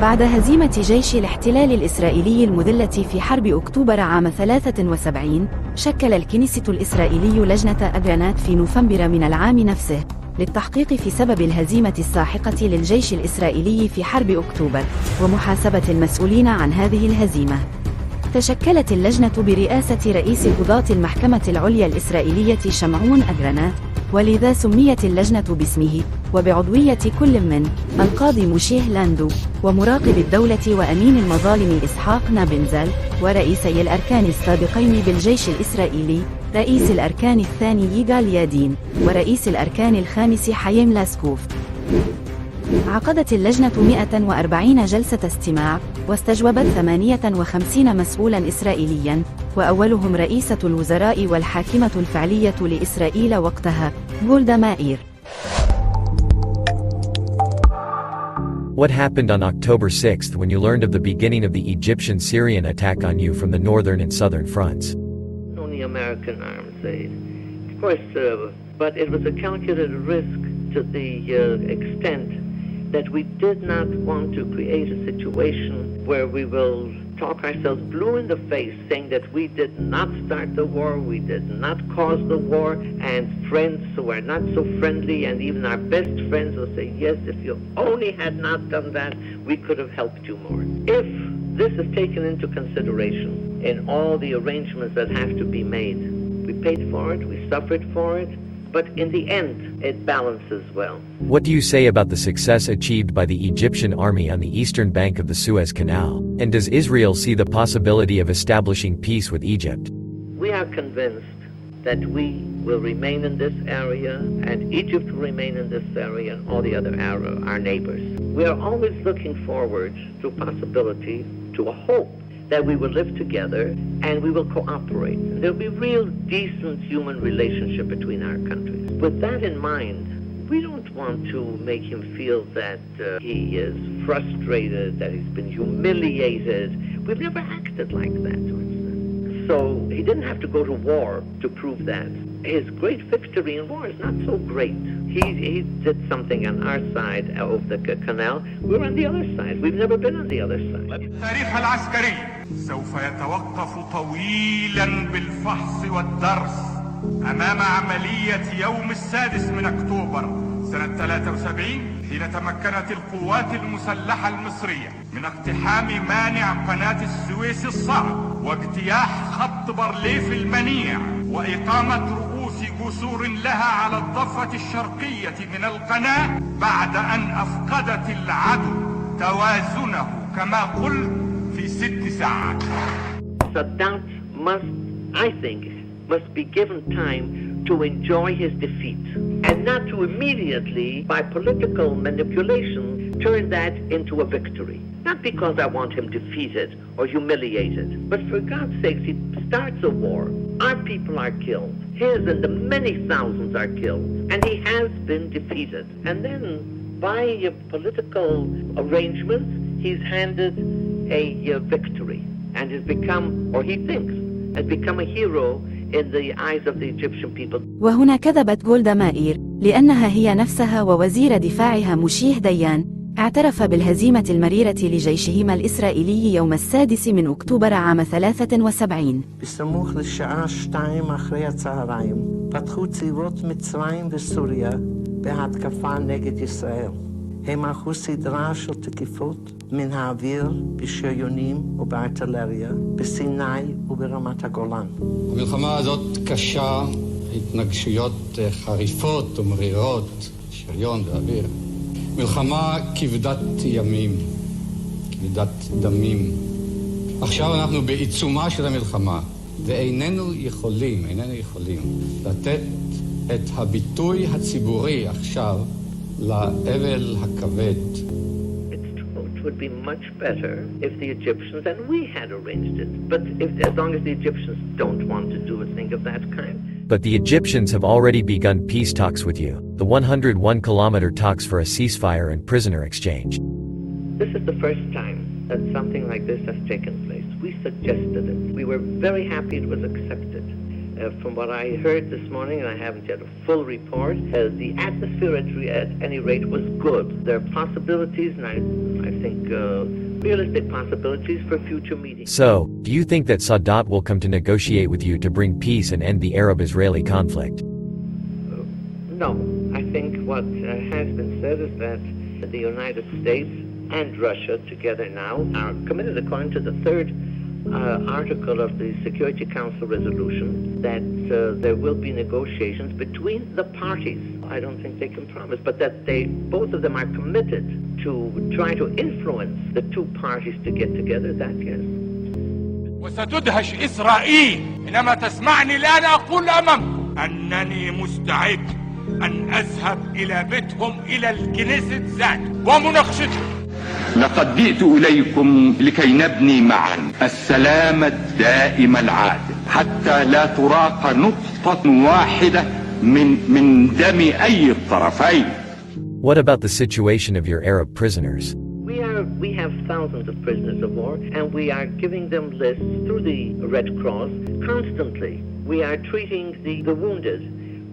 بعد هزيمة جيش الاحتلال الإسرائيلي المذلة في حرب أكتوبر عام 73، شكل الكنيسة الإسرائيلي لجنة قناة في نوفمبر من العام نفسه للتحقيق في سبب الهزيمة الساحقة للجيش الإسرائيلي في حرب أكتوبر ومحاسبة المسؤولين عن هذه الهزيمة. تشكلت اللجنة برئاسة رئيس قضاة المحكمة العليا الإسرائيلية شمعون قناة، ولذا سميت اللجنة باسمه، وبعضوية كل من القاضي موشيه لاندو، ومراقب الدولة وأمين المظالم إسحاق نابنزل، ورئيسي الأركان السابقين بالجيش الإسرائيلي، رئيس الأركان الثاني ييغال يادين، ورئيس الأركان الخامس حييم لاسكوف. عقدت اللجنة 140 جلسة استماع، واستجوبت 58 مسؤولا إسرائيليا، وأولهم رئيسة الوزراء والحاكمة الفعلية لإسرائيل وقتها جولدا مائير. What happened on October 6th when you learned of the beginning of the Egyptian-Syrian attack on you from the northern and southern fronts? Only American arms aid. Of course, but it was a calculated risk to the extent that we did not want to create a situation where we will talk ourselves blue in the face saying that we did not start the war, we did not cause the war, and friends who are not so friendly and even our best friends will say, yes, if you only had not done that, we could have helped you more. If this is taken into consideration in all the arrangements that have to be made, we paid for it, we suffered for it, but in the end, it balances well. What do you say about the success achieved by the Egyptian army on the eastern bank of the Suez Canal? And does Israel see the possibility of establishing peace with Egypt? We are convinced that we will remain in this area, and Egypt will remain in this area, and all the other our neighbors. We are always looking forward to a possibility, to a hope, that we will live together and we will cooperate. There will be real decent human relationship between our countries. With that in mind, we don't want to make him feel that he is frustrated, that he's been humiliated. We've never acted like that, for instance. So he didn't have to go to war to prove that. His great victory in war is not so great. He did something on our side of the canal. We're on the other side. We've never been on the other side. التاريخ العسكري سوف يتوقف طويلا بالفحص والدرس أمام عملية يوم 6 من أكتوبر سنة 73، حين تمكنت القوات المسلحة المصرية من اقتحام مانع قناة السويس الصعب واجتياح خط بارليف المنيع وإقامة رؤوس جسور لها على الضفة الشرقية من القناة بعد أن أفقدت العدو توازنه كما قلت في 6 ساعات. Sadat must be given time to enjoy his defeat and not to immediately, by political manipulation, turn that into a victory. Not because I want him defeated or humiliated, but for God's sake, he starts a war. Our people are killed. His and the many thousands are killed. And he has been defeated. And then, by political arrangements, he's handed a victory and has become, or he thinks, has become a hero in the eyes of the Egyptian people. وهنا كذبت جولدا مائير، لأنها هي نفسها ووزير دفاعها موشيه ديان اعترف بالهزيمة المريرة لجيشهما الإسرائيلي يوم 6 من أكتوبر عام 73. בסמוך לשעה 2 אחרי הצהריים פתחו צבאות מצרים וסוריה בהתקפה נגד ישראל. הם ערכו סדרה של תקיפות מן האוויר בשריונים ובארטילריה, בסיני וברמת הגולן. המלחמה הזאת קשה, התנגשויות חריפות ומרירות, שריון ואוויר. מלחמה כבדת ימים, כבדת דמים. עכשיו אנחנו בעיצומה של המלחמה, ואיננו יכולים לתת את הביטוי הציבורי עכשיו לאבל הכבד. It would be much better if the Egyptians, and we had arranged it, but as long as the Egyptians don't want to do a thing of that kind. But the Egyptians have already begun peace talks with you, the 101-kilometer talks for a ceasefire and prisoner exchange. This is the first time that something like this has taken place. We suggested it. We were very happy it was accepted. From what I heard this morning, and I haven't yet a full report, the atmosphere at any rate was good. There are possibilities, and I think realistic possibilities for future meetings. So, do you think that Sadat will come to negotiate with you to bring peace and end the Arab-Israeli conflict? No. I think what has been said is that the United States and Russia together now are committed, according to the third article of the Security Council resolution, that there will be negotiations between the parties. I don't think they can promise, but that both of them are committed to try to influence the two parties to get together. That yes. وستدهش إسرائيل حينما تسمعني الآن أقول أمامكم أنني مستعد أن أذهب إلى بيتهم إلى الكنيسة ذات ومناقشتهم. لقد جئت إليكم لكي نبني معا السلام الدائم العادل حتى لا تراق نقطة واحدة من دم أي الطرفين. What about the situation of your Arab prisoners? We have thousands of prisoners of war, and we are giving them lists through the Red Cross constantly. We are treating the wounded.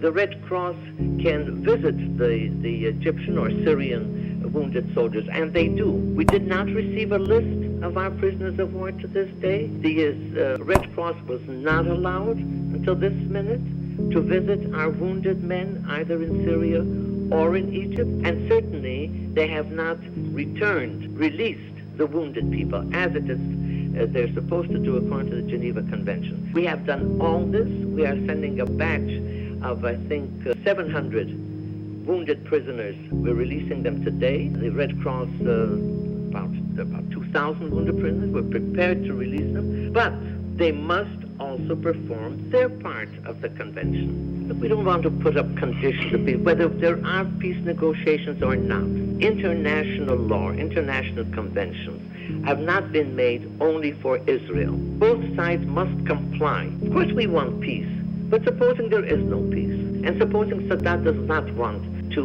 The Red Cross can visit the Egyptian or Syrian wounded soldiers, and they do. We did not receive a list of our prisoners of war to this day. The Red Cross was not allowed until this minute to visit our wounded men either in Syria or in Egypt, and certainly they have not released the wounded people as it is they're supposed to do according to the Geneva Convention. We have done all this. We are sending a batch of, I think, 700 wounded prisoners. We're releasing them today. The Red Cross, about 2,000 wounded prisoners. We're prepared to release them, but they must also perform their part of the convention. But we don't want to put up conditions of peace, whether there are peace negotiations or not. International law, international conventions have not been made only for Israel. Both sides must comply. Of course we want peace, but supposing there is no peace, and supposing Sadat does not want to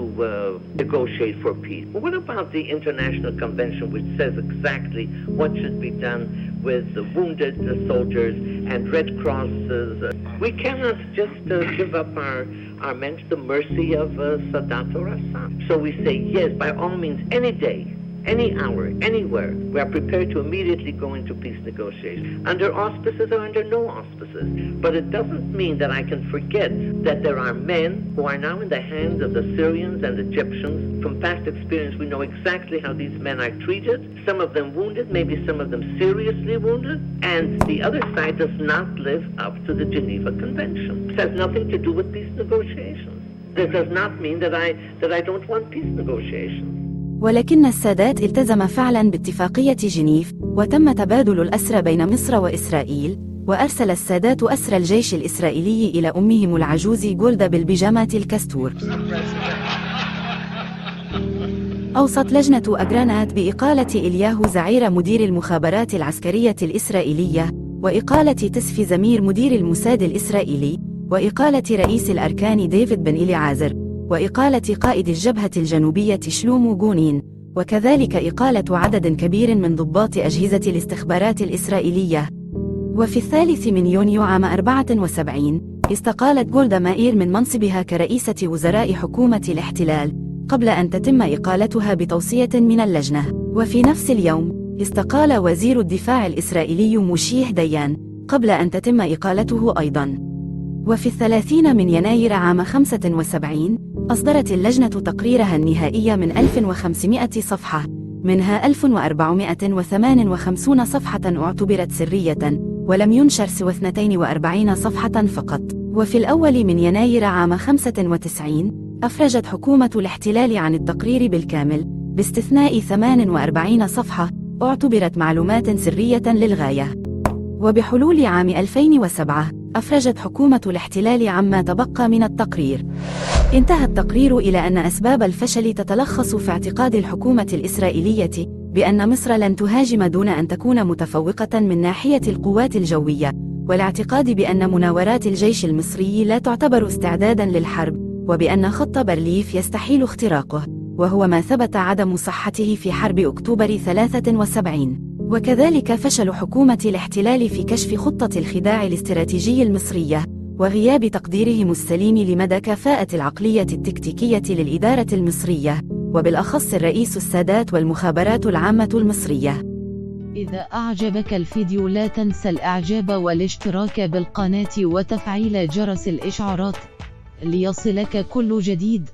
negotiate for peace. Well, what about the International Convention, which says exactly what should be done with the wounded soldiers and Red Crosses? We cannot just give up our men to the mercy of Sadat or Assad. So we say, yes, by all means, any day, any hour, anywhere, we are prepared to immediately go into peace negotiations, under auspices or under no auspices. But it doesn't mean that I can forget that there are men who are now in the hands of the Syrians and Egyptians. From past experience, we know exactly how these men are treated, some of them wounded, maybe some of them seriously wounded, and the other side does not live up to the Geneva Convention. It has nothing to do with peace negotiations. This does not mean that I don't want peace negotiations. ولكن السادات التزم فعلا باتفاقية جنيف، وتم تبادل الأسرى بين مصر وإسرائيل، وأرسل السادات أسرى الجيش الإسرائيلي إلى أمهم العجوز جولدا بالبيجامات الكستور. أوصت لجنة قناة بإقالة إليه زعير مدير المخابرات العسكرية الإسرائيلية، وإقالة تسفي زمير مدير الموساد الإسرائيلي، وإقالة رئيس الأركان ديفيد بن إليعازر، وإقالة قائد الجبهة الجنوبية شلومو جونين، وكذلك إقالة عدد كبير من ضباط أجهزة الاستخبارات الإسرائيلية. وفي 3 يونيو عام 74 استقالت جولدا مائير من منصبها كرئيسة وزراء حكومة الاحتلال، قبل أن تتم إقالتها بتوصية من اللجنة. وفي نفس اليوم استقال وزير الدفاع الإسرائيلي موشيه ديان، قبل أن تتم إقالته أيضاً. وفي 30 يناير عام 75 أصدرت اللجنة تقريرها النهائي من 1500 صفحة، منها 1458 صفحة اعتبرت سرية، ولم ينشر سوى 42 صفحة فقط. وفي الأول من يناير عام 95 أفرجت حكومة الاحتلال عن التقرير بالكامل، باستثناء 48 صفحة اعتبرت معلومات سرية للغاية. وبحلول عام 2007 أفرجت حكومة الاحتلال عما تبقى من التقرير. انتهى التقرير إلى أن أسباب الفشل تتلخص في اعتقاد الحكومة الإسرائيلية بأن مصر لن تهاجم دون أن تكون متفوقة من ناحية القوات الجوية، والاعتقاد بأن مناورات الجيش المصري لا تعتبر استعدادا للحرب، وبأن خط بارليف يستحيل اختراقه، وهو ما ثبت عدم صحته في حرب أكتوبر 73. وكذلك فشل حكومة الاحتلال في كشف خطة الخداع الاستراتيجي المصرية، وغياب تقديرهم السليم لمدى كفاءة العقلية التكتيكية للإدارة المصرية، وبالأخص الرئيس السادات والمخابرات العامة المصرية. إذا أعجبك الفيديو لا تنسى الإعجاب والاشتراك بالقناة وتفعيل جرس الإشعارات ليصلك كل جديد.